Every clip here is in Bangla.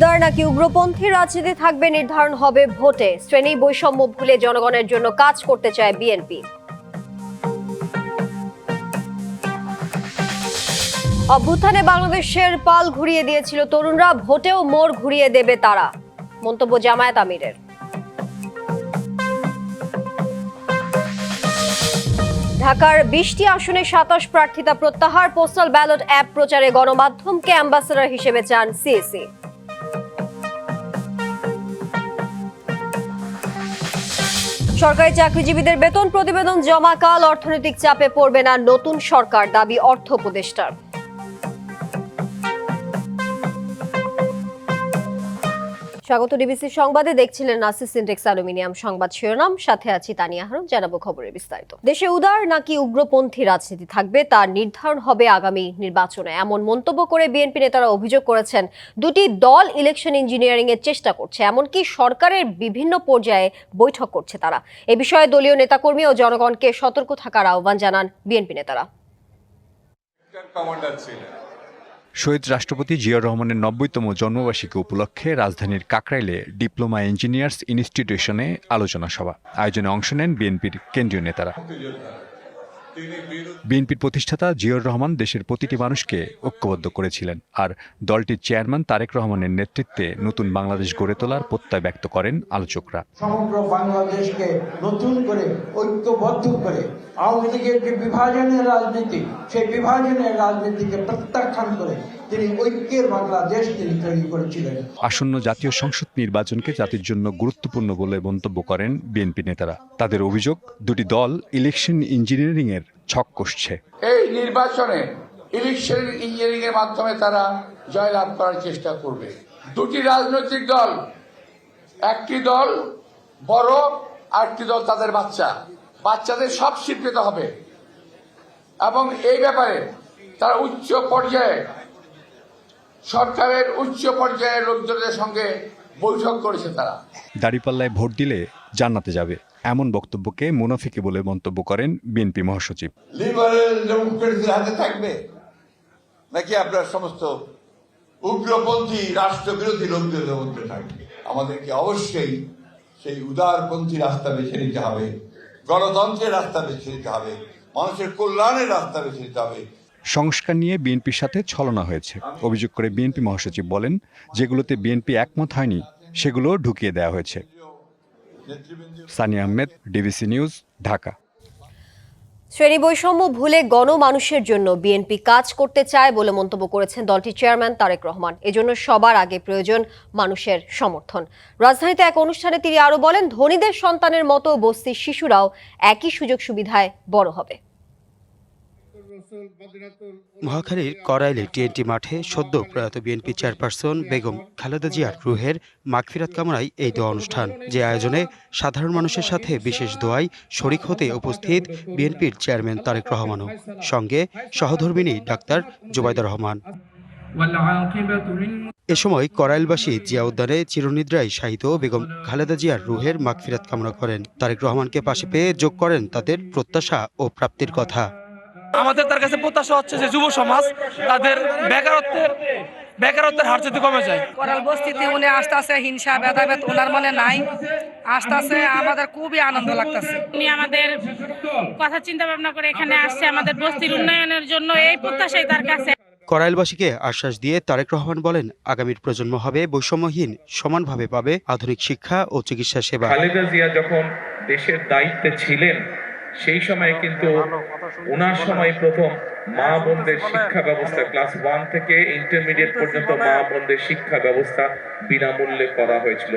উদার নাকি উগ্রপন্থী রাজনীতি থাকবে নির্ধারণ হবে ভোটে। শ্রেণী বৈষম্য ভুলে জনগণের জন্য কাজ করতে চায় বিএনপি। অভ্যুত্থানে বাংলাদেশের পাল ঘুরিয়ে দিয়েছিল তরুণরা, ভোটেও মোড় ঘুরিয়ে দেবে তারা, মন্তব্য জামায়াত আমিরের। ঢাকার 20টি আসনে 27 প্রার্থিতা প্রত্যাহার। পোস্টাল ব্যালট অ্যাপ প্রচারে গণমাধ্যমকে অ্যাম্বাসেডর হিসেবে চান সিএসি। সরকারি চাকরিজীবীদের বেতন প্রতিবেদন জমাকাল, অর্থনৈতিক চাপে পড়বে না নতুন সরকার, দাবি অর্থ উপদেষ্টার। স্বাগত ডিবিসি সংবাদে, দেখছিলেন নাসির সিনটেক্স অ্যালুমিনিয়াম সংবাদ শিরোনাম, সাথে আছি তানিয়া হারুন। জানাবো খবরের বিস্তারিত। দেশে উদার নাকি উগ্রপন্থী রাজনীতি থাকবে তার নির্ধারণ হবে আগামী নির্বাচনে, এমন মন্তব্য করে বিএনপি নেতারা অভিযোগ করেছেন দুটি দল ইলেকশন ইঞ্জিনিয়ারিং এর চেষ্টা করছে, এমনকি সরকারের বিভিন্ন পর্যায়ে বৈঠক করছে তারা। এ বিষয়ে দলীয় নেতাকর্মী ও জনগণকে সতর্ক থাকার আহ্বান জানান বিএনপি নেতারা। শহীদ রাষ্ট্রপতি জিয়াউর রহমানের 90তম জন্মবার্ষিকী উপলক্ষে রাজধানীর কাকরাইলে ডিপ্লোমা ইঞ্জিনিয়ার্স ইনস্টিটিউশনে আলোচনা সভা আয়োজনে অংশ নেন বিএনপির কেন্দ্রীয় নেতারা। বিএনপির প্রতিষ্ঠাতা জিয়াউর রহমান দেশের প্রতিটি মানুষকে ঐক্যবদ্ধ করেছিলেন, আর দলটির চেয়ারম্যান তারেক রহমানের নেতৃত্বে নতুন বাংলাদেশ গড়ে তোলার প্রত্যয় ব্যক্ত করেন আলোচকরা। সমগ্র বাংলাদেশকে নতুন করে ঐক্যবদ্ধ করে আওয়ামী লীগের যে বিভাজনের রাজনীতি, সেই বিভাজনের রাজনীতিকে প্রত্যাখ্যান করে তিনি ঐক্যের বাংলাদেশ তিনি তৈরি করেছিলেন। আসন্ন জাতীয় সংসদ নির্বাচনকে জাতির জন্য গুরুত্বপূর্ণ বলে মন্তব্য করেন বিএনপি নেতারা। তাদের অভিযোগ, দুটি দল ইলেকশন ইঞ্জিনিয়ারিং এর ছক কষছে। এই নির্বাচনে ইলেকশন ইঞ্জিনিয়ারিং এর মাধ্যমে তারা জয়লাভ করার চেষ্টা করবে। দুটি রাজনৈতিক দল, একটি দল বড়, আরেকটি দল তাদের বাচ্চাদের সব স্বীকৃত হবে, এবং এই ব্যাপারে তারা উচ্চ পর্যায়ে সরকারের উচ্চ পর্যায়ের লোকজনের সঙ্গে বৈঠক করেছে। তারা দাঁড়িপাল্লায় ভোট দিলে জান্নাতে যাবে, এমন বক্তব্যকে মুনাফিকি বলে মন্তব্য করেন বিএনপি মহাসচিব। লিবারেল ডেমোক্রেসির হাতে থাকবে নাকি আপনার সমস্ত উগ্রপন্থী রাষ্ট্রবিরোধী লোকদের মধ্যে থাকবে? আমাদেরকে অবশ্যই সেই উদারপন্থী রাস্তা বেছে নিতে হবে, গণতন্ত্রের রাস্তা বেছে নিতে হবে, মানুষের কল্যাণের রাস্তা বেছে নিতে হবে। সংস্কার নিয়ে বিএনপির সাথে ছলনা হয়েছে অভিযোগ করে বিএনপি মহাসচিব বলেন, যেগুলোতে বিএনপি একমত হয়নি সেগুলো ঢুকিয়ে দেওয়া হয়েছে। Sania Ahmed, DBC news, Dhaka. শ্রেণী বৈষম্য ভুলে গণমানুষের জন্য বিএনপি কাজ করতে চায় বলে মন্তব্য করেছেন দলটির চেয়ারম্যান তারেক রহমান। এজন্য সবার আগে প্রয়োজন মানুষের সমর্থন। রাজধানীতে এক অনুষ্ঠানে তিনি আরো বলেন, ধনীদের সন্তানের মতো বস্তির শিশুরাও একই সুযোগ সুবিধায় বড় হবে। মহাখালীর করাইলে টিএনটি মাঠে সদ্য প্রয়াত বিএনপি চেয়ারপারসন বেগম খালেদা জিয়ার রুহের মাগফিরাত কামনায় এই দোয়া অনুষ্ঠান, যে আয়োজনে সাধারণ মানুষের সাথে বিশেষ দোয়ায় শরিক হতে উপস্থিত বিএনপির চেয়ারম্যান তারেক রহমানও, সঙ্গে সহধর্মিণী ডাক্তার জুবাইদা রহমান। এ সময় করাইলবাসী জিয়া উদ্যানে চিরনিদ্রায় শায়িত বেগম খালেদা জিয়ার রুহের মাগফিরাত কামনা করেন। তারেক রহমানকে পাশে পেয়ে যোগ করেন তাদের প্রত্যাশা ও প্রাপ্তির কথা। আমাদের তার কাছে প্রত্যাশা হচ্ছে যে যুব সমাজ তাদের বেকারত্বের হার যাতে কমে যায়। করাল বস্তিতে উনি আস্তে আস্তে হিংসা ভেদাভেদ ওনার মনে নাই, আস্তে আস্তে আমাদের খুবই আনন্দ লাগতেছে। উনি আমাদের কথা চিন্তা ভাবনা করে এখানে আসছে আমাদের বস্তির উন্নয়নের জন্য, এই প্রত্যাশাই তার কাছে। করাইলবাসীকে আশ্বাস দিয়ে তারেক রহমান বলেন, আগামীর প্রজন্ম হবে বৈষম্যহীন, সমানভাবে পাবে আধুনিক শিক্ষা ও চিকিৎসা সেবা। খালেদা জিয়া যখন দেশের দায়িত্বে ছিলেন সেই সময় কিন্তু ওনার সময় প্রথম মা বোনদের শিক্ষা ব্যবস্থা ক্লাস 1 থেকে ইন্টারমিডিয়েট পর্যন্ত মা বোনদের শিক্ষা ব্যবস্থা বিনামূল্যে করা হয়েছিল।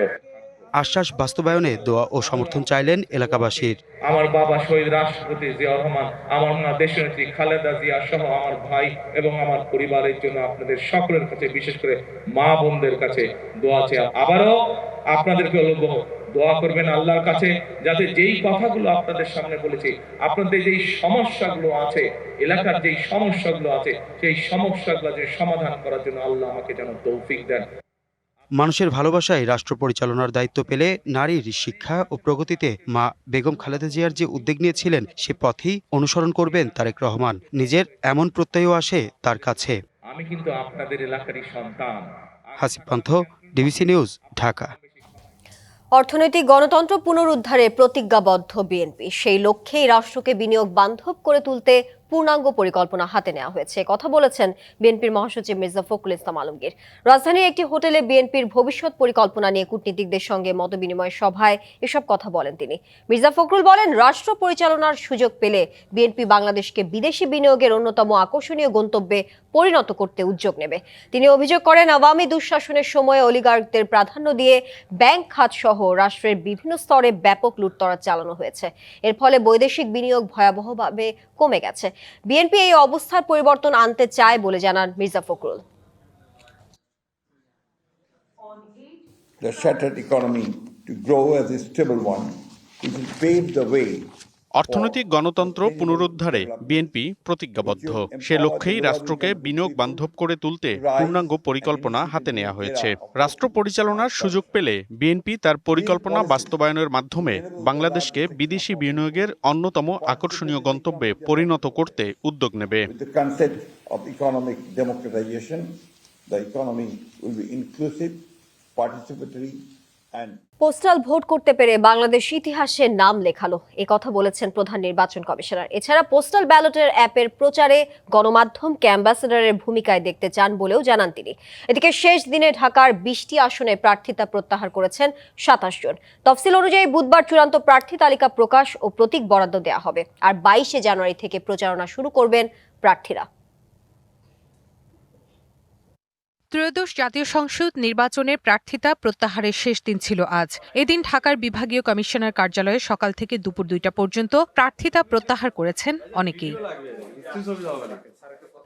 আশ্বাস বাস্তবায়নে দোয়া ও সমর্থন চাইলেন এলাকাবাসীর। আমার বাবা শহীদ রাষ্ট্রপতি জিয়াউর রহমান, আমার মা দেশনেত্রী খালেদা জিয়া সহ আমার ভাই এবং আমার পরিবারের জন্য আপনাদের সকলের কাছে, বিশেষ করে মা বোনদের কাছে দোয়া চাই। আবারও আপনাদেরকে বলবো, দোয়া করবেন আল্লাহর কাছে, যাতে যেই কথাগুলো আপনাদের সামনে বলেছি, আপনাদের যেই সমস্যাগুলো আছে, এলাকার যেই সমস্যাগুলো আছে, সেই সমস্যাগুলো যে সমাধান করার জন্য আল্লাহ আমাকে যেন তৌফিক দেন। মানুষের ভালোবাসায় রাষ্ট্র পরিচালনার দায়িত্ব পেলে নারীর শিক্ষা ও প্রগতিতে মা বেগম খালেদা জিয়ার যে উদ্যোগ নিয়েছিলেন সে পথেই অনুসরণ করবেন তারেক রহমান। নিজের এমন প্রত্যয়ও আসে তার কাছে। আমি কিন্তু আপনাদের এলাকারই সন্তান। হাসিব পান্থ, ডিবিসি নিউজ, ঢাকা। অর্থনৈতিক গণতন্ত্র পুনরুদ্ধারে প্রতিজ্ঞাবদ্ধ বিএনপি। সেই লক্ষ্যেই রাষ্ট্রকে বিনিয়োগ বান্ধব করে তুলতে পূর্ণাঙ্গ পরিকল্পনা হাতে নেওয়া হয়েছে, কথা বলেছেন বিএনপির মহাসচিব মির্জা ফখরুল ইসলাম আলমগীর। রাজধানীর একটি হোটেলে বিএনপির ভবিষ্যৎ পরিকল্পনা নিয়ে কূটনীতিকদের সঙ্গে মতবিনিময় সভায় এসব কথা বলেন তিনি। মির্জা ফখরুল বলেন, রাষ্ট্র পরিচালনার সুযোগ পেলে বিএনপি বাংলাদেশকে বিদেশি বিনিয়োগের অন্যতম আকর্ষণীয় গন্তব্যে পরিণত করতে উদ্যোগ নেবে। তিনি অভিযোগ করেন, আওয়ামী দুঃশাসনের সময় অলিগার্কদের প্রাধান্য দিয়ে ব্যাংক খাত সহ রাষ্ট্রের বিভিন্ন স্তরে ব্যাপক লুটতরাজ চালানো হয়েছে। এর ফলে বৈদেশিক বিনিয়োগ ভয়াবহভাবে কমে গেছে। বিএনপি এই অবস্থার পরিবর্তন আনতে চায় বলে জানান Mirza Fakhrul. The shattered economy to grow as a stable one, it will pave the way. অর্থনৈতিক গণতন্ত্র পুনরুদ্ধারে বিএনপি প্রতিজ্ঞাবদ্ধ। সে লক্ষ্যেই রাষ্ট্রকে বিনিয়োগ বান্ধব করে তুলতে পূর্ণাঙ্গ পরিকল্পনা হাতে নেওয়া হয়েছে। রাষ্ট্র পরিচালনার সুযোগ পেলে বিএনপি তার পরিকল্পনা বাস্তবায়নের মাধ্যমে বাংলাদেশকে বিদেশি বিনিয়োগের অন্যতম আকর্ষণীয় গন্তব্যে পরিণত করতে উদ্যোগ নেবে। পোস্টাল ভোট করতে পেরে বাংলাদেশ ইতিহাসে নাম লেখালো, এ কথা বলেছেন প্রধান নির্বাচন কমিশনার। এছাড়া পোস্টাল ব্যালটের অ্যাপের প্রচারে গণমাধ্যমকে অ্যাম্বাসেডরের ভূমিকায় দেখতে চান বলেও জানান তিনি। এদিকে শেষ দিনে ঢাকার 20টি আসনে প্রার্থিতা প্রত্যাহার করেছেন 27 জন। তফসিল অনুযায়ী বুধবার চূড়ান্ত প্রার্থী তালিকা প্রকাশ ও প্রতীক বরাদ্দ দেওয়া হবে, আর 22 জানুয়ারি থেকে প্রচারণা শুরু করবেন প্রার্থীরা। ত্রয়োদশ জাতীয় সংসদ নির্বাচনের প্রার্থিতা প্রত্যাহারের শেষ দিন ছিল আজ। এদিন ঢাকার বিভাগীয় কমিশনার কার্যালয়ে সকাল থেকে দুপুর 2টা পর্যন্ত প্রার্থিতা প্রত্যাহার করেছেন অনেকেই।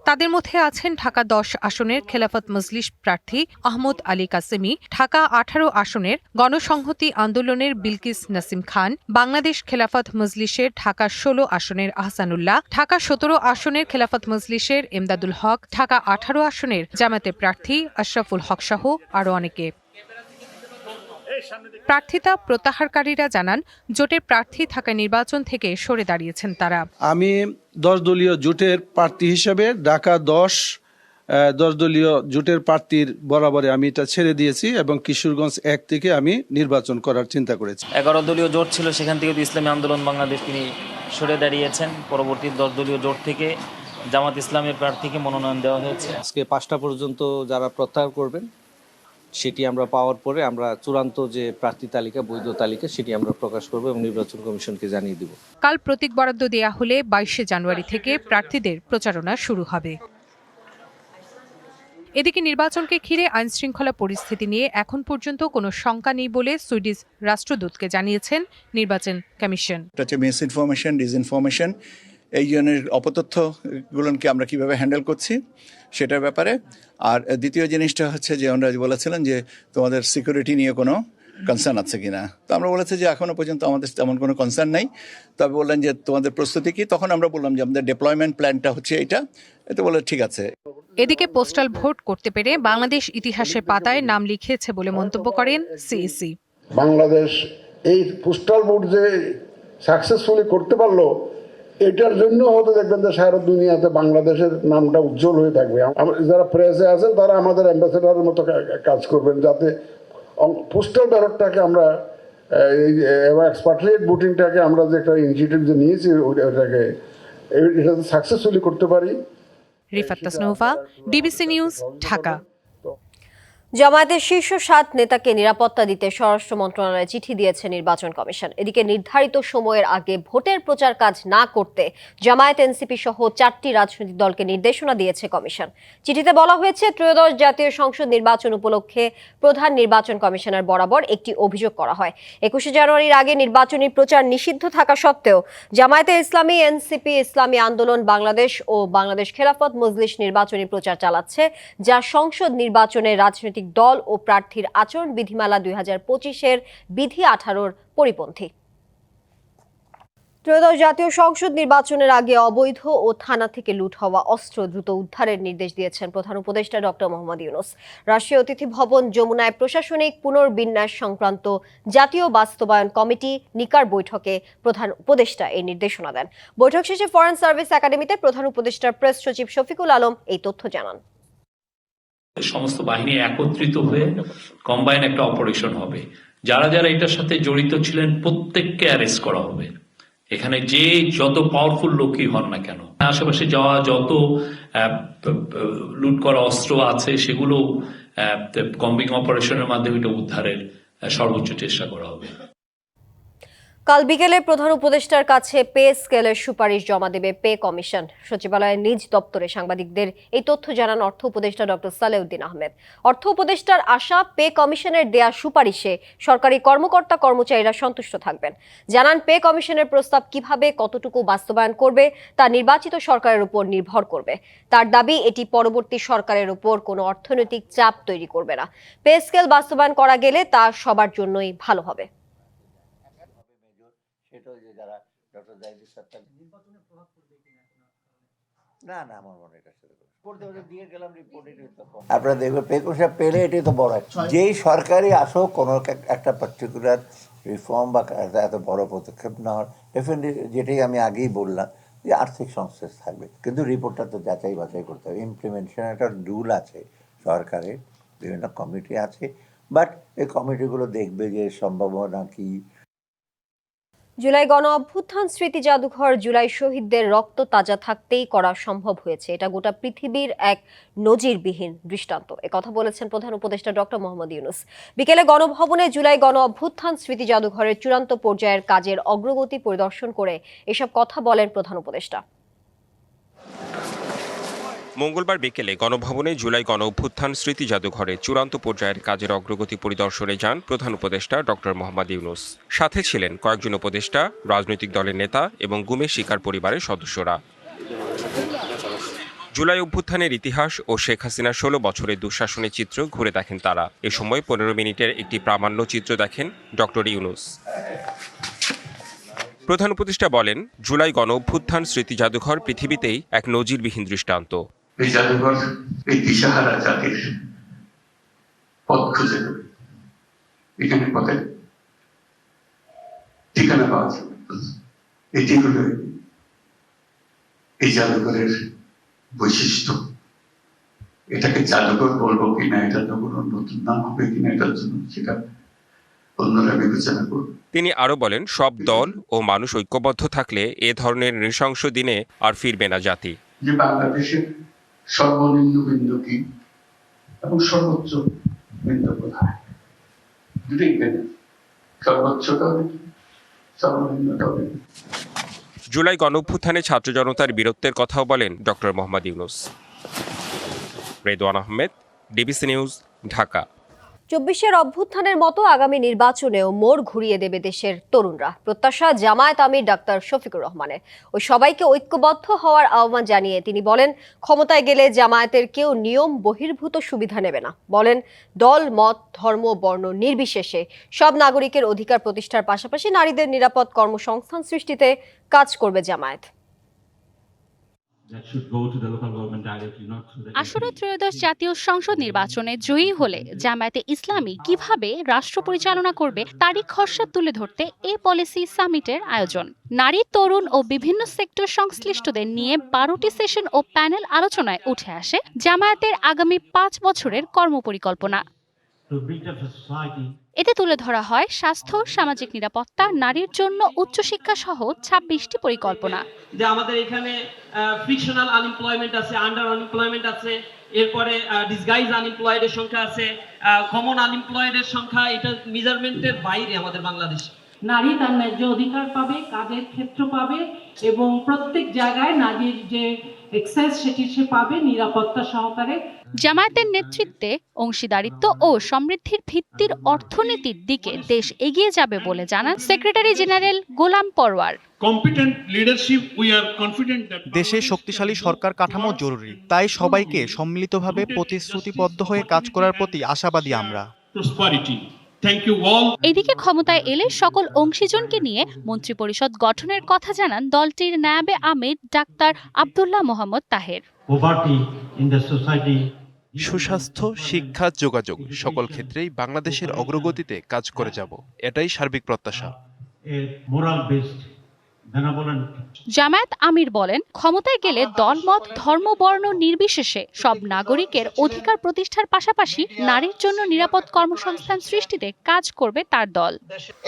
তাদের মধ্যে আছেন ঢাকা 10 আসনের খেলাফত মজলিস প্রার্থী আহমদ আলী কাসেমি, ঢাকা 18 আসনের গণসংহতি আন্দোলনের বিলকিস নাসিম খান, বাংলাদেশ খেলাফত মজলিসের ঢাকা 16 আসনের আহসানুল্লাহ, ঢাকা 17 আসনের খেলাফত মজলিসের এমদাদুল হক, ঢাকা 18 আসনের জামায়াতের প্রার্থী আশরাফুল হক সহ আরও অনেকে। প্রার্থিতা প্রত্যাহারকারীরা জানান, জোটের প্রার্থী থাকা নির্বাচন থেকে সরে দাঁড়িয়েছেন তারা। আমি 10 দলীয় জোটের প্রার্থী হিসেবে ঢাকা 10 দলীয় জোটের প্রার্থীর বরাবরে আমি এটা ছেড়ে দিয়েছি এবং কিশোরগঞ্জ 1 থেকে আমি নির্বাচন করার চিন্তা করেছি। 11 দলীয় জোট ছিল, সেখান থেকে ইসলামী আন্দোলন বাংলাদেশ তিনি সরে দাঁড়িয়েছেন। পরবর্তী 10 দলীয় জোট থেকে জামাত ইসলামের প্রার্থীকে মনোনয়ন দেওয়া হয়েছে। আজকে 5টা পর্যন্ত যারা প্রত্যাহার করবেন সেটি আমরা পাওয়ার পরে আমরা চূড়ান্ত যে প্রার্থী তালিকা, বৈধ তালিকা, সেটি আমরা প্রকাশ করব এবং নির্বাচন কমিশনকে জানিয়ে দেব। কাল প্রতীক বরাদ্দ দেয়া হলে 22 জানুয়ারি থেকে প্রার্থীদের প্রচারণা শুরু হবে। এদিকে নির্বাচনকে ঘিরে আইনশৃঙ্খলা পরিস্থিতি নিয়ে এখন পর্যন্ত কোনো শঙ্কা নেই বলে সুইডিশ রাষ্ট্রদূতকে জানিয়েছেন নির্বাচন কমিশন। মিস ইনফরমেশন, ডিসইনফরমেশন, এই জনের অপতথ্যগুলোকে আমরা কিভাবে হ্যান্ডেল করছি সেটার ব্যাপারে। আর দ্বিতীয় জিনিসটা হচ্ছে যে আমরা বলেছিলেন যে তোমাদের সিকিউরিটি নিয়ে কোনো কনসার্ন আছে কিনা, তো আমরা বলেছি যে এখনো পর্যন্ত আমাদের তেমন কোনো কনসার্ন নেই। তবে বললেন যে তোমাদের প্রস্তুতি কি, তখন আমরা বললাম যে আমাদের ডিপ্লয়মেন্ট প্ল্যানটা হচ্ছে এইটা, এতে বলে ঠিক আছে। এদিকে পোস্টাল ভোট করতে পেরে বাংলাদেশ ইতিহাসের পাতায় নাম লিখিয়েছে বলে মন্তব্য করেন সিইসি। বাংলাদেশ এই পোস্টাল ভোট যে সাকসেসফুলি করতে পারলো, এটার জন্য হয়তো দেখবেন যে সারা দুনিয়াতে বাংলাদেশের নামটা উজ্জ্বল হয়ে থাকবে। যারা প্রেসে আছেন তারা আমাদের অ্যাম্বাসেডারের মতো কাজ করবেন, যাতে পোস্টাল ব্যালটটাকে আমরা এক্সপাট্রিয়েট ভোটিংটাকে আমরা যে একটা ইনিশিয়েটিভ যে নিয়েছি ওইটাকে এটা সাকসেসফুলি করতে পারি। Rifat Tasnuva, DBC news, Dhaka. জামায়াতের শীর্ষ 7 নেতাকে নিরাপত্তা দিতে স্বরাষ্ট্র মন্ত্রণালয়ে চিঠি দিয়েছে নির্বাচন কমিশন। এদিকে নির্ধারিত সময়ের আগে ভোটের প্রচার কাজ না করতে জামায়াত, এনসিপি সহ 4টি রাজনৈতিক দলকে নির্দেশনা দিয়েছে কমিশন। চিঠিতে বলা হয়েছে, ত্রয়োদশ জাতীয় সংসদ নির্বাচন উপলক্ষে প্রধান নির্বাচন কমিশনার বরাবর একটি অভিযোগ করা হয়। 21 জানুয়ারির আগে নির্বাচনী প্রচার নিষিদ্ধ থাকা সত্ত্বেও জামায়াতে ইসলামী, এনসিপি, ইসলামী আন্দোলন বাংলাদেশ ও বাংলাদেশ খেলাফত মজলিস নির্বাচনী প্রচার চালাচ্ছে, যা সংসদ নির্বাচনের রাজনৈতিক দল ও প্রার্থীর আচরণ বিধিমালা 2025-এর বিধি 18-র পরিপন্থী। ত্রয়োদশ জাতীয় সংসদ নির্বাচনের আগে অবৈধ ও থানা থেকে লুট হওয়া অস্ত্র দ্রুত উদ্ধারের নির্দেশ দিয়েছেন প্রধান উপদেষ্টা ডক্টর মোহাম্মদ ইউনূস। রাষ্ট্রীয় অতিথি ভবন যমুনায় প্রশাসনিক পুনর্বিন্যাস সংক্রান্ত জাতীয় বাস্তবায়ন কমিটি নিকার বৈঠকে প্রধান উপদেষ্টা এই নির্দেশনা দেন। বৈঠক শেষে ফরেন সার্ভিস একাডেমিতে প্রধান উপদেষ্টার প্রেস সচিব শফিকুল আলম এই তথ্য জানান। সমস্ত বাহিনী একত্রিত হয়ে কম্বাইন একটা অপারেশন হবে। যারা যারা এটার সাথে জড়িত ছিলেন প্রত্যেককে অ্যারেস্ট করা হবে। এখানে যে যত পাওয়ারফুল লোকই হন না কেন, আশেপাশে যাওয়া যত লুট করা অস্ত্র আছে সেগুলো কম্বিং অপারেশনের মাধ্যমে এটা উদ্ধারের সর্বোচ্চ চেষ্টা করা হবে। কাল বিকেলে প্রধান উপদেষ্টার কাছে পে স্কেলের সুপারিশ জমা দেবে পে কমিশন। সচিবালয়ের নিজ দপ্তরে সাংবাদিকদের এই তথ্য জানান অর্থ উপদেষ্টা ডক্টর সালেউদ্দিন আহমেদ। অর্থ উপদেষ্টার আশা, পে কমিশনের দেয়া সুপারিশে সরকারি কর্মকর্তা কর্মচারীরা সন্তুষ্ট থাকবেন। জানান, পে কমিশনের প্রস্তাব কিভাবে কতটুকু বাস্তবায়ন করবে তা নির্বাচিত সরকারের উপর নির্ভর করবে। তার দাবি, এটি পরবর্তী সরকারের উপর কোনো অর্থনৈতিক চাপ তৈরি করবে না। পে স্কেল বাস্তবায়ন করা গেলে তা সবার জন্যই ভালো হবে। আপনারা দেখবেন পে কমিশন পেলে এটাই তো বড়, যেই সরকারি আসো কোনো একটা পার্টিকুলার রিফর্ম বা এত বড় পদক্ষেপ নেওয়ার ডেফিনেটলি, যেটাই আমি আগেই বললাম যে আর্থিক সংশ্লেষ থাকবে, কিন্তু রিপোর্টটা তো যাচাই বাছাই করতে হবে। ইমপ্লিমেন্টেশন একটা রুল আছে, সরকারের বিভিন্ন কমিটি আছে, বাট এই কমিটিগুলো দেখবে যে সম্ভাবনা কি। জুলাই গণ অভ্যুত্থান স্মৃতি জাদুঘর জুলাই শহীদদের রক্ত তাজা থাকতেই করা সম্ভব হয়েছে। এটা গোটা পৃথিবীর এক নজিরবিহীন দৃষ্টান্ত। একথা বলেছেন প্রধান উপদেষ্টা ডক্টর মোহাম্মদ ইউনূস। বিকেলে গণভবনে জুলাই গণ অভ্যুত্থান স্মৃতি জাদুঘরের চূড়ান্ত পর্যায়ের কাজের অগ্রগতি পরিদর্শন করে এসব কথা বলেন প্রধান উপদেষ্টা। মঙ্গলবার বিকেলে গণভবনে জুলাই গণ অভ্যুত্থান স্মৃতি জাদুঘরে চূড়ান্ত পর্যায়ের কাজের অগ্রগতি পরিদর্শনে যান প্রধান উপদেষ্টা ডক্টর মোহাম্মদ ইউনূস। সাথে ছিলেন কয়েকজন উপদেষ্টা, রাজনৈতিক দলের নেতা এবং গুমের শিকার পরিবারের সদস্যরা। জুলাই অভ্যুত্থানের ইতিহাস ও শেখ হাসিনার 16 বছরের দুঃশাসনের চিত্র ঘুরে দেখেন তারা। এ সময় 15 মিনিটের একটি প্রামাণ্য চিত্র দেখেন ডক্টর ইউনূস। প্রধান উপদেষ্টা বলেন, জুলাই গণ অভ্যুত্থান স্মৃতি জাদুঘর পৃথিবীতেই এক নজিরবিহীন দৃষ্টান্ত। এই জাদুঘর এই দিশাহারা জাতির পথ খুঁজে দেবে। এখানে পথের ঠিকানা পাওয়া যাবে। এটি হলো এই জাদুঘরের বৈশিষ্ট্য। এটাকে জাদুঘর বলবো কিনা, এটা তো কোনো নতুন নাম হবে কিনা, এটার জন্য সেটা অন্যরা বিবেচনা করবে। তিনি আরো বলেন, সব দল ও মানুষ ঐক্যবদ্ধ থাকলে এ ধরনের নৃশংস দিনে আর ফিরবে না জাতি। যে বাংলাদেশের সর্বনিম্ন বিন্দু কি এবং সর্বোচ্চ বিন্দু কোথায়, দুটোই কেন, সর্বোচ্চটা হবে সর্বনিম্নটা হবে। জুলাই গণঅভ্যুত্থানে ছাত্র জনতার বীরত্বের কথাও বলেন doctor Mohammad Yunus. Redwan Ahmed, DBC news, Dhaka. 24-এর অভ্যুত্থানের মতো আগামী নির্বাচনেও মোড় ঘুরিয়ে দেবে দেশের তরুণরা, প্রত্যাশা জামায়াত আমির ডাক্তার শফিকুর রহমানের। ওই সবাইকে ঐক্যবদ্ধ হওয়ার আহ্বান জানিয়ে তিনি বলেন, ক্ষমতায় গেলে জামায়াতের কেউ নিয়ম বহির্ভূত সুবিধা নেবে না। বলেন, দল, মত, ধর্ম, বর্ণ নির্বিশেষে সব নাগরিকের অধিকার প্রতিষ্ঠার পাশাপাশি নারীদের নিরাপদ কর্মসংস্থান সৃষ্টিতে কাজ করবে জামায়াত। আসন্ন ত্রয়োদশ জাতীয় সংসদ নির্বাচনে জয়ী হলে জামায়াতে ইসলামী কিভাবে রাষ্ট্র পরিচালনা করবে তারই খসড়া তুলে ধরতে এ পলিসি সামিটের আয়োজন। নারী, তরুণ ও বিভিন্ন সেক্টর সংশ্লিষ্টদের নিয়ে 12টি সেশন ও প্যানেল আলোচনায় উঠে আসে জামায়াতের আগামী 5 বছরের কর্মপরিকল্পনা। এতে তুলে ধরা হয় স্বাস্থ্য, সামাজিক নিরাপত্তা, নারীর জন্য উচ্চশিক্ষা সহ 26টি পরিকল্পনা। যে আমাদের এখানে ফ্রিকশনাল আনএমপ্লয়মেন্ট আছে, আন্ডার আনএমপ্লয়মেন্ট আছে, এরপরে ডিসগাইজ আনএমপ্লয়েডের সংখ্যা আছে, কমন আনএমপ্লয়েডের সংখ্যা, এটা মেজারমেন্টের বাইরে আমাদের বাংলাদেশে। নারী তার ন্যায্য অধিকার পাবে, কাজের ক্ষেত্র পাবে এবং প্রত্যেক জায়গায় নারীর যে এক্সেস সেটি সে পাবে নিরাপত্তা সহকারে। জামায়াতের নেতৃত্বে অংশীদারিত্ব ও সমৃদ্ধির ভিত্তির অর্থনীতির দিকে দেশ এগিয়ে যাবে বলে জানান সেক্রেটারি জেনারেল গোলাম পরওয়ার। দেশে শক্তিশালী সরকার কাঠামো জরুরি, তাই সবাইকে সম্মিলিতভাবে প্রতিশ্রুতিবদ্ধ হয়ে কাজ করার প্রতি আশাবাদী আমরা। এদিকে ক্ষমতায় এলে সকল অংশীজনকে নিয়ে মন্ত্রিপরিষদ গঠনের কথা জানান দলটির নায়েবে আমির ডাক্তার আব্দুল্লাহ মোহাম্মদ তাহের। সুস্বাস্থ্য, শিক্ষা, যোগাযোগ সকল ক্ষেত্রেই বাংলাদেশের অগ্রগতিতে কাজ করে যাব, এটাই সার্বিক প্রত্যাশা। জামায়াত আমির বলেন, ক্ষমতায় গেলে দলমত ধর্ম বর্ণ নির্বিশেষে সব নাগরিকের অধিকার প্রতিষ্ঠার পাশাপাশি নারীর জন্য নিরাপদ কর্মসংস্থান সৃষ্টিতে কাজ করবে তার দল।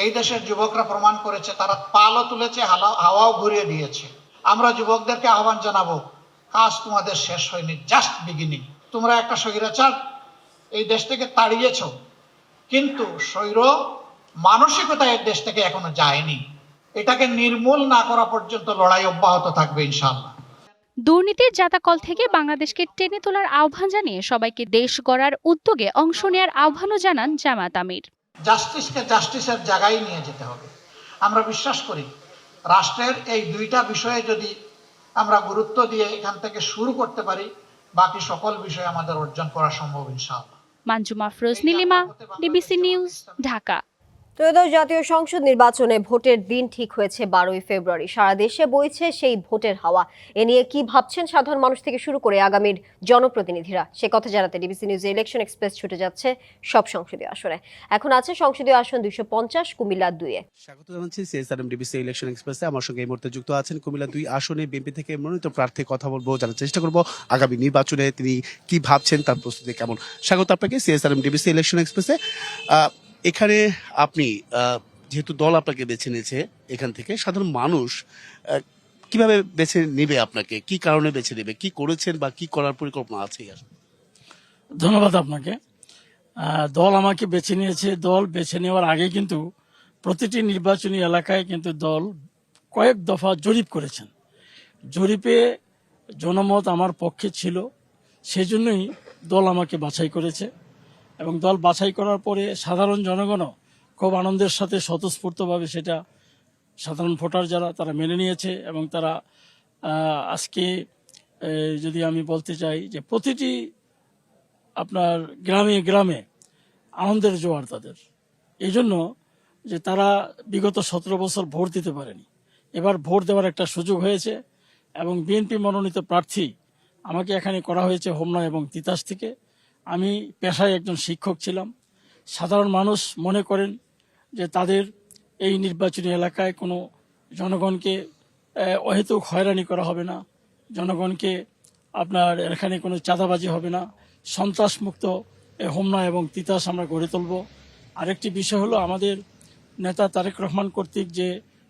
এই দেশের যুবকরা প্রমাণ করেছে, তারা পালও তুলেছে, হাওয়াও ঘুরিয়ে দিয়েছে। আমরা যুবকদেরকে আহ্বান জানাবো, কাজ তোমাদের শেষ হয়নি, জাস্ট বিগিনিং। তোমরা একটা স্বৈরাচার এই দেশ থেকে তাড়িয়েছ, কিন্তু স্বৈর মানসিকতা এই দেশ থেকে এখনো যায়নি। এটাকে নির্মূল না করা পর্যন্ত লড়াই অব্যাহত থাকবে ইনশাআল্লাহ। দুর্নীতির জাতাকল থেকে বাংলাদেশকে টেনে তোলার আহ্বান জানিয়ে সবাইকে দেশ গড়ার উদ্যোগে অংশ নেওয়ার আহ্বানও জানান জামায়াত আমির। জাস্টিসকে জাস্টিসের জায়গায় নিয়ে যেতে হবে। আমরা বিশ্বাস করি রাষ্ট্রের এই দুইটা বিষয়ে যদি আমরা গুরুত্ব দিয়ে এখান থেকে শুরু করতে পারি, বাকি সকল বিষয় আমাদের অর্জন করা সম্ভব ইনশাআল্লাহ। Manjuma Afroz Nilima, DBC news, Dhaka. ত্রয়োদশ জাতীয় সংসদ নির্বাচনে ভোটের দিন ঠিক হয়েছে 12ই ফেব্রুয়ারি। সারা দেশে বইছে সেই ভোটের হাওয়া। এ নিয়ে কি ভাবছেন সাধারণ মানুষ থেকে শুরু করে আগামীর জনপ্রতিনিধিরা, সে কথা জানাতে ডিবিসি নিউজে ইলেকশন এক্সপ্রেস ছুটে যাচ্ছে সব সংসদীয় আসনে। এখন আছে সংসদীয় আসন 250, কুমিল্লা 2-এ। স্বাগত জানাচ্ছি সিএসআরএম ডিবিসি ইলেকশন এক্সপ্রেসে। আমার সঙ্গে এই মুহূর্তে যুক্ত আছেন কুমিল্লা 2 আসনে বিএনপি থেকে মনোনীত প্রার্থী। কথা বলবো, জানার চেষ্টা করব আগামী নির্বাচনে তিনি কি ভাবছেন, তার প্রস্তুতি কেমন। স্বাগত আপনাকে সিএসআরএম ডিবিসি ইলেকশন এক্সপ্রেসে। এখানে আপনি যেহেতু দল আপনাকে বেছে নিয়েছে, এখান থেকে সাধারণ মানুষ কিভাবে বেছে নেবে আপনাকে, কি কারণে বেছে নেবে, কি করেছেন বা কি করার পরিকল্পনা আছে? ধন্যবাদ আপনাকে। দল আমাকে বেছে নিয়েছে। দল বেছে নেওয়ার আগে কিন্তু প্রতিটি নির্বাচনী এলাকায় কিন্তু দল কয়েক দফা জরিপ করেছেন। জরিপে জনমত আমার পক্ষে ছিল, সেজন্যই দল আমাকে বাছাই করেছে। এবং দল বাছাই করার পরে সাধারণ জনগণও খুব আনন্দের সাথে স্বতঃস্ফূর্তভাবে সেটা সাধারণ ভোটার যারা তারা মেনে নিয়েছে। এবং তারা আজকে যদি আমি বলতে চাই যে প্রতিটি আপনার গ্রামে গ্রামে আনন্দের জোয়ার তাদের, এই জন্য যে তারা বিগত 17 বছর ভোট দিতে পারেনি, এবার ভোট দেওয়ার একটা সুযোগ হয়েছে। এবং বিএনপি মনোনীত প্রার্থী আমাকে এখানে করা হয়েছে হোমনা এবং তিতাস থেকে। আমি পেশায় একজন শিক্ষক ছিলাম। সাধারণ মানুষ মনে করেন যে তাদের এই নির্বাচনী এলাকায় কোনো জনগণকে অহেতুক হয়রানি করা হবে না, জনগণকে আপনার এখানে কোনো চাঁদাবাজি হবে না, সন্ত্রাসমুক্ত হোমনা এবং তিতাস আমরা গড়ে তুলব। আরেকটি বিষয় হলো আমাদের নেতা তারেক রহমান কর্তৃক যে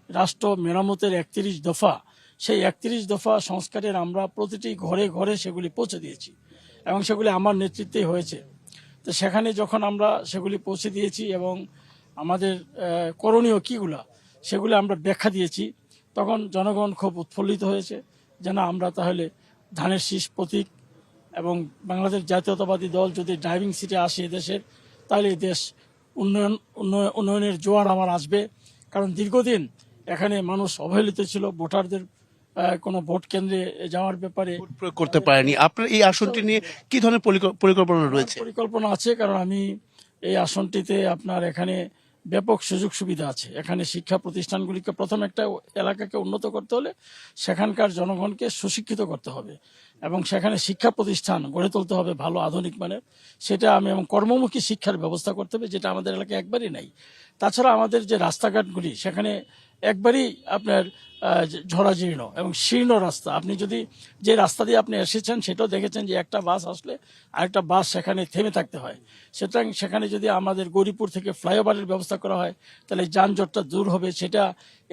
রাষ্ট্র মেরামতের 31 দফা, সেই 31 দফা সংস্কারের আমরা প্রতিটি ঘরে ঘরে সেগুলি পৌঁছে দিয়েছি এবং সেগুলি আমার নেতৃত্বেই হয়েছে। তো সেখানে যখন আমরা সেগুলি পৌঁছে দিয়েছি এবং আমাদের করণীয় কীগুলা সেগুলি আমরা ব্যাখ্যা দিয়েছি, তখন জনগণ খুব উৎফুল্লিত হয়েছে যে না, আমরা তাহলে ধানের শীষ প্রতীক এবং বাংলাদেশ জাতীয়তাবাদী দল যদি ড্রাইভিং সিটে আসে দেশের, তাহলে দেশ উন্নয়নের জোয়ার আমার আসবে। কারণ দীর্ঘদিন এখানে মানুষ অবহেলিত ছিল, ভোটারদের কোনো ভোট কেন্দ্রে যাওয়ার ব্যাপারে প্রয়োগ করতে পারেনি। আপনার এই আসনটি নিয়ে কি ধরনের পরিকল্পনা রয়েছে? পরিকল্পনা আছে, কারণ আমি এই আসনটিতে আপনার এখানে ব্যাপক সুযোগ সুবিধা আছে। এখানে শিক্ষা প্রতিষ্ঠানগুলিকে প্রথম একটা এলাকাকে উন্নত করতে হলে সেখানকার জনগণকে সুশিক্ষিত করতে হবে এবং সেখানে শিক্ষা প্রতিষ্ঠান গড়ে তুলতে হবে ভালো আধুনিক মানের। সেটা আমি এবং কর্মমুখী শিক্ষার ব্যবস্থা করতে হবে, যেটা আমাদের এলাকায় একবারই নাই। তাছাড়া আমাদের যে রাস্তাঘাটগুলি সেখানে একবারই আপনার ঝরাজীর্ণ এবং শীর্ণ রাস্তা। আপনি যদি যে রাস্তা দিয়ে আপনি এসেছেন সেটাও দেখেছেন যে একটা বাস আসলে আরেকটা বাস সেখানে থেমে থাকতে হয়। সুতরাং সেখানে যদি আমাদের গৌরীপুর থেকে ফ্লাইওভারের ব্যবস্থা করা হয় তাহলে যানজটটা দূর হবে। সেটা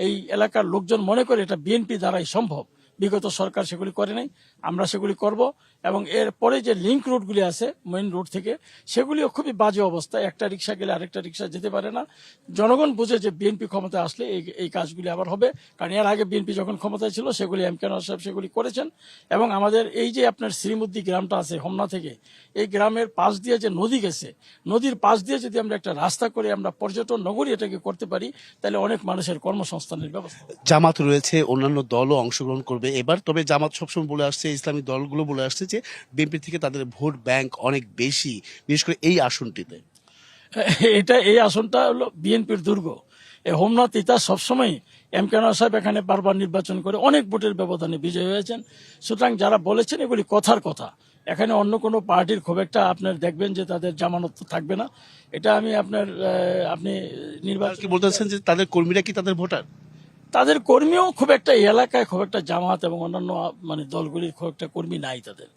এই এলাকার লোকজন মনে করে এটা বিএনপি দ্বারাই সম্ভব। বিগত সরকার সেগুলি করে নাই, আমরা সেগুলি করব। এবং এরপরে যে লিঙ্ক রোডগুলি আছে মেইন রোড থেকে, সেগুলিও খুবই বাজে অবস্থায়। একটা রিক্সা গেলে আরেকটা রিক্সা যেতে পারে না। জনগণ বুঝে যে বিএনপি ক্ষমতায় আসলে এই কাজগুলি আবার হবে, কারণ এর আগে বিএনপি যখন ক্ষমতায় ছিল সেগুলি এম কে নওয়াজ সাহেব সেগুলি করেছেন। এবং আমাদের এই যে আপনার শ্রীমুদ্দি গ্রামটা আছে হোমনা থেকে, এই গ্রামের পাশ দিয়ে যে নদী গেছে, নদীর পাশ দিয়ে যদি আমরা একটা রাস্তা করে আমরা পর্যটন নগরী এটাকে করতে পারি, তাহলে অনেক মানুষের কর্মসংস্থানের ব্যবস্থা। জামাত রয়েছে, অন্যান্য দলও অংশগ্রহণ করবে এবার। তবে জামাত সবসময় বলে আসছে, ইসলামী দলগুলো বলে আসছে যে বিএনপি থেকে তাদের ভোট ব্যাংক অনেক বেশি, বিশেষ করে এই আসনটিতে। এই আসনটা হলো বিএনপির দুর্গ। এই হোমনা তিতাস সবসময় এম কে নওয়াজ সাহেব এখানে বারবার নির্বাচন করে অনেক ভোটের ব্যবধানে বিজয়ী হয়েছেন। সুতরাং যারা বলেছেন এগুলি কথার কথা। এখানে অন্য কোনো পার্টির খুব একটা আপনার দেখবেন যে তাদের জামানত থাকবে না। এটা আমি আপনি নির্বাচন বলতেছেন যে তাদের কর্মীরা কি তাদের ভোটার? তাদের কর্মীও খুব একটা এই এলাকায় খুব একটা জামাত এবং অন্যান্য মানে দলগুলির খুব একটা কর্মী নাই তাদের।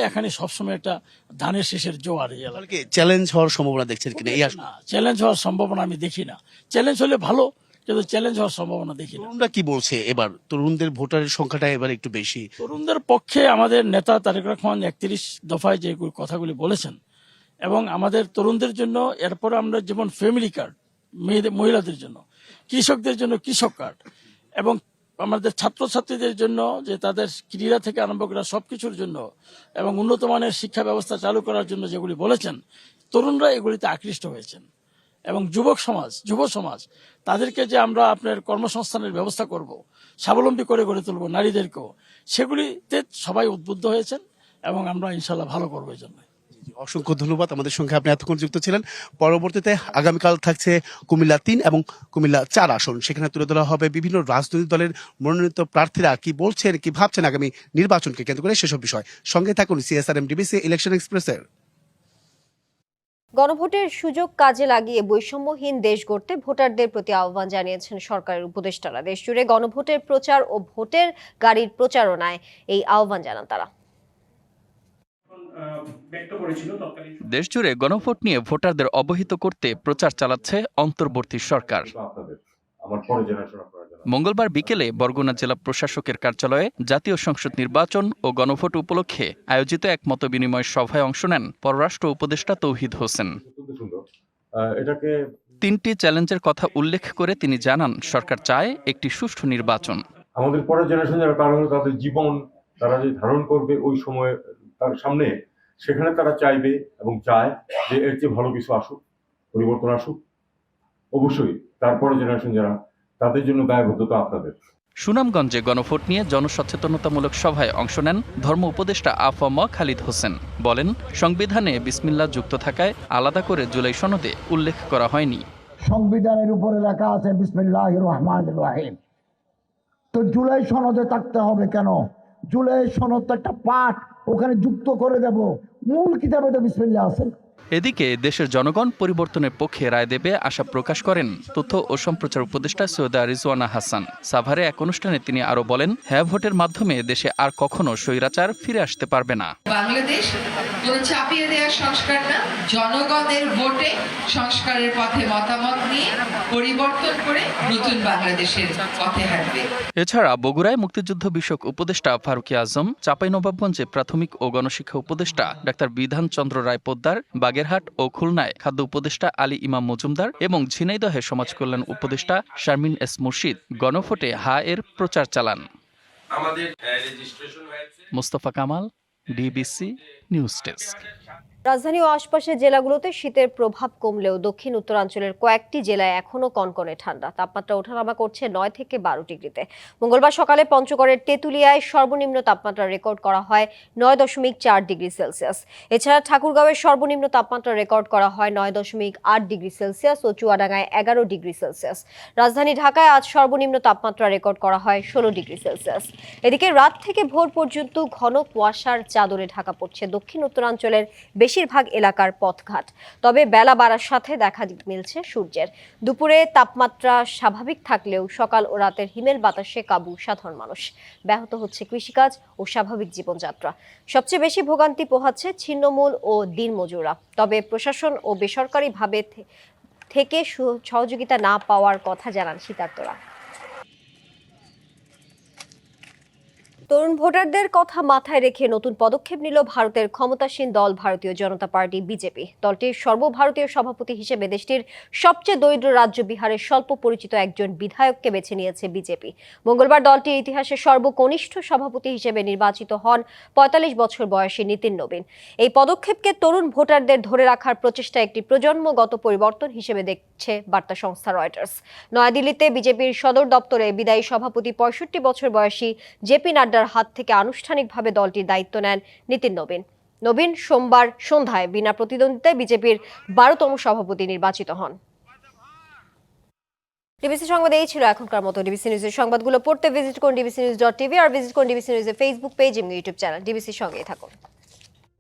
এখানে সবসময় একটা ধানের শীষের জোয়ার এই এলাকায়। চ্যালেঞ্জ হওয়ার সম্ভাবনা দেখছেন কিনা এই আসনে? চ্যালেঞ্জ হওয়ার সম্ভাবনা আমি দেখি না। চ্যালেঞ্জ হলে ভালো, কিন্তু চ্যালেঞ্জ হওয়ার সম্ভাবনা দেখি না। তরুণরা কি বলছে এবার? তরুণদের ভোটারের সংখ্যাটা এবার একটু বেশি। তরুণদের পক্ষে আমাদের নেতা তারেক রহমান 31 দফায় যে কথাগুলি বলেছেন, এবং আমাদের তরুণদের জন্য এরপরে আমরা যেমন ফ্যামিলি কার্ড, মহিলাদের জন্য, কৃষকদের জন্য কৃষক কার্ড, এবং আমাদের ছাত্রছাত্রীদের জন্য যে তাদের ক্রীড়া থেকে আরম্ভ করা সবকিছুর জন্য এবং উন্নত মানের শিক্ষা ব্যবস্থা চালু করার জন্য যেগুলি বলেছেন, তরুণরা এগুলিতে আকৃষ্ট হয়েছেন। এবং যুব সমাজ তাদেরকে যে আমরা আপনার কর্মসংস্থানের ব্যবস্থা করব, স্বাবলম্বী করে গড়ে তুলব নারীদেরকেও, সেগুলিতে সবাই উদ্বুদ্ধ হয়েছেন এবং আমরা ইনশাল্লাহ ভালো করবো এই জন্য। অসংখ্য ধন্যবাদ আমাদের সঙ্গে আপনি এতক্ষণ যুক্ত ছিলেন। পরবর্তীতে আগামীকাল থাকছে কুমিল্লা 3 এবং কুমিল্লা 4 আসন, সেখানে তুলে ধরা হবে বিভিন্ন রাজনৈতিক দলের মনোনীত প্রার্থীরা কি বলছেন, কি ভাবছেন আগামী নির্বাচনকে কেন্দ্র করে, সেসব বিষয়। সঙ্গে থাকুন CSRM DBC ইলেকশন এক্সপ্রেসের। গণভোটের সুযোগ কাজে লাগিয়ে বৈষম্যহীন দেশ গড়তে ভোটারদের প্রতি আহ্বান জানিয়েছেন সরকারের উপদেষ্টারা। দেশজুড়ে গণভোটের প্রচার ও ভোটের গাড়ির প্রচারণায় এই আহ্বান জানান তারা। দেশজুড়ে গণভোট নিয়ে ভোটারদের অবহিত করতে প্রচার চালাচ্ছে অন্তর্বর্তী সরকার। মঙ্গলবার বিকেলে বরগুনা জেলা প্রশাসকের কার্যালয়ে জাতীয় সংসদ নির্বাচন ও গণভোট উপলক্ষে আয়োজিত এক মতবিনিময় সভায় অংশ নেন পররাষ্ট্র উপদেষ্টা তৌহিদ হোসেন। 3টি চ্যালেঞ্জের কথা উল্লেখ করে তিনি জানান, সরকার চায় একটি সুষ্ঠু নির্বাচন। আমাদের পরের জেনারেশন যারা, তাদের জীবন তারা যে ধারণ করবে ওই সময় তার সামনে, সেখানে তারা চাইবে এবং চায় যে এর চেয়ে ভালো কিছু আসুক, পরিবর্তন আসুক। অবশ্যই তারপরে জেনারেশন যারা, তাদের জন্য দায়বদ্ধতা আপনাদের। সুনামগঞ্জে গণভোট নিয়ে জনসচেতনতামূলক সভায় অংশ নেন ধর্ম উপদেষ্টা আ.ফ.ম. খালিদ হোসেন। বলেন, সংবিধানে বিসমিল্লাহ যুক্ত থাকায় আলাদা করে জুলাই সনদে উল্লেখ করা হয়নি। সংবিধানের উপরে লেখা আছে বিসমিল্লাহির রহমানির রহিম, তো জুলাই সনদে থাকতে হবে কেন? জুলাই সনদ তো একটা পাঠ, ওখানে যুক্ত করে দেব, মূল কিতাবে তো বিসমিল্লাহ আছে। এদিকে দেশের জনগণ পরিবর্তনের পক্ষে রায় দেবে আশা প্রকাশ করেন তথ্য ও সম্প্রচার উপদেষ্টা সৈয়দা রিজওয়ানা হাসান। সাভারে এক অনুষ্ঠানে তিনি আরো বলেন, হ্যাঁ ভোটের মাধ্যমে দেশে আর কখনো স্বৈরাচার ফিরে আসতে পারবে না। বাংলাদেশ কোনো চাপিয়ে দেওয়ার সংস্কার না, জনগণের ভোটে সংস্কারের পথে মতামত নিয়ে পরিবর্তন করে নতুন বাংলাদেশের পথে হাঁটবে। এছাড়া বগুড়ায় মুক্তিযুদ্ধ বিষয়ক উপদেষ্টা ফারুকী আজম, চাঁপাইনবাবগঞ্জে প্রাথমিক ও গণশিক্ষা উপদেষ্টা ডাক্তার বিধান চন্দ্র রায় পোদ্দার, বাগেরহাট ও খুলনায় খাদ্য উপদেষ্টা আলী ইমাম মজুমদার এবং ঝিনাইদহে সমাজ কল্যাণ উপদেষ্টা শারমিন এস মুর্শিদ গণভোটে হা এর প্রচার চালান। Mostafa Kamal, DBC news desk. রাজধানী ও আশপাশের জেলাগুলোতে শীতের প্রভাব কমলেও দক্ষিণ উত্তরাঞ্চলের কয়েকটি জেলায় এখনো কনকনে ঠান্ডা। তাপমাত্রা ওঠানামা করছে 9 থেকে 12 ডিগ্রিতে। মঙ্গলবার সকালে পঞ্চগড়ের তেঁতুলিয়ায় সর্বনিম্ন তাপমাত্রা রেকর্ড করা হয় 9.4 ডিগ্রি সেলসিয়াস। এছাড়া ঠাকুরগাঁওয়ের সর্বনিম্ন তাপমাত্রা রেকর্ড করা হয় 9.8 ডিগ্রি সেলসিয়াস ও চুয়াডাঙ্গায় 11 ডিগ্রি সেলসিয়াস। রাজধানী ঢাকায় আজ সর্বনিম্ন তাপমাত্রা রেকর্ড করা হয় 16 ডিগ্রি সেলসিয়াস। এদিকে রাত থেকে ভোর পর্যন্ত ঘন কুয়াশার চাদরে ঢাকা পড়ছে দক্ষিণ উত্তরাঞ্চলের বেশিরভাগ এলাকার পথঘাট। তবে বেলা বাড়ার সাথে দেখা মিলছে সূর্যের। দুপুরে তাপমাত্রা স্বাভাবিক থাকলেও সকাল ও রাতের হিমেল বাতাসে কাবু সাধারণ মানুষ। ব্যাহত হচ্ছে কৃষিকাজ ও স্বাভাবিক জীবনযাত্রা। সবচেয়ে বেশি ভোগান্তি পোহাচ্ছে ছিন্নমূল ও দিনমজুররা। তবে প্রশাসন ও বেসরকারিভাবে থেকে সহযোগিতা না পাওয়ার কথা জানান শীতার্তরা। তরুণ ভোটারদের কথা মাথায় রেখে নতুন পদক্ষেপ নিল ভারতের ক্ষমতাসীন দল ভারতীয় জনতা পার্টি বিজেপি। দলটির সর্বভারতীয় সভাপতি হিসেবে দেশটির সবচেয়ে দরিদ্র রাজ্য বিহারের স্বল্প পরিচিত একজন বিধায়ককে বেছে নিয়েছে বিজেপি। মঙ্গলবার দলটির ইতিহাসে সর্বকনিষ্ঠ সভাপতি হিসেবে নির্বাচিত হন 45 বছর বয়সী নীতিন নবীন। এই পদক্ষেপকে তরুণ ভোটারদের ধরে রাখার প্রচেষ্টা একটি প্রজন্মগত পরিবর্তন হিসেবে দেখছে বার্তা সংস্থা রয়টার্স। নয়াদিল্লিতে বিজেপির সদর দপ্তরে বিদায়ী সভাপতি 65 বছর বয়সী জেপি নাড্ডার হাত থেকে আনুষ্ঠানিকভাবে দলটির দায়িত্ব নেন নীতিন নবীন। সোমবার সন্ধ্যায় বিনা প্রতিদ্বন্দ্বিতায় বিজেপির 12তম সভাপতি নির্বাচিত হন। ডিবিসি সংবাদ এই ছিল এখনকার মতো। ডিবিসি নিউজের সংবাদগুলো পড়তে ভিজিট করুন dbcnews.tv আর ভিজিট করুন ডিবিসি নিউজের ফেসবুক পেজ এবং ইউটিউব চ্যানেল। ডিবিসির সঙ্গেই থাকুন।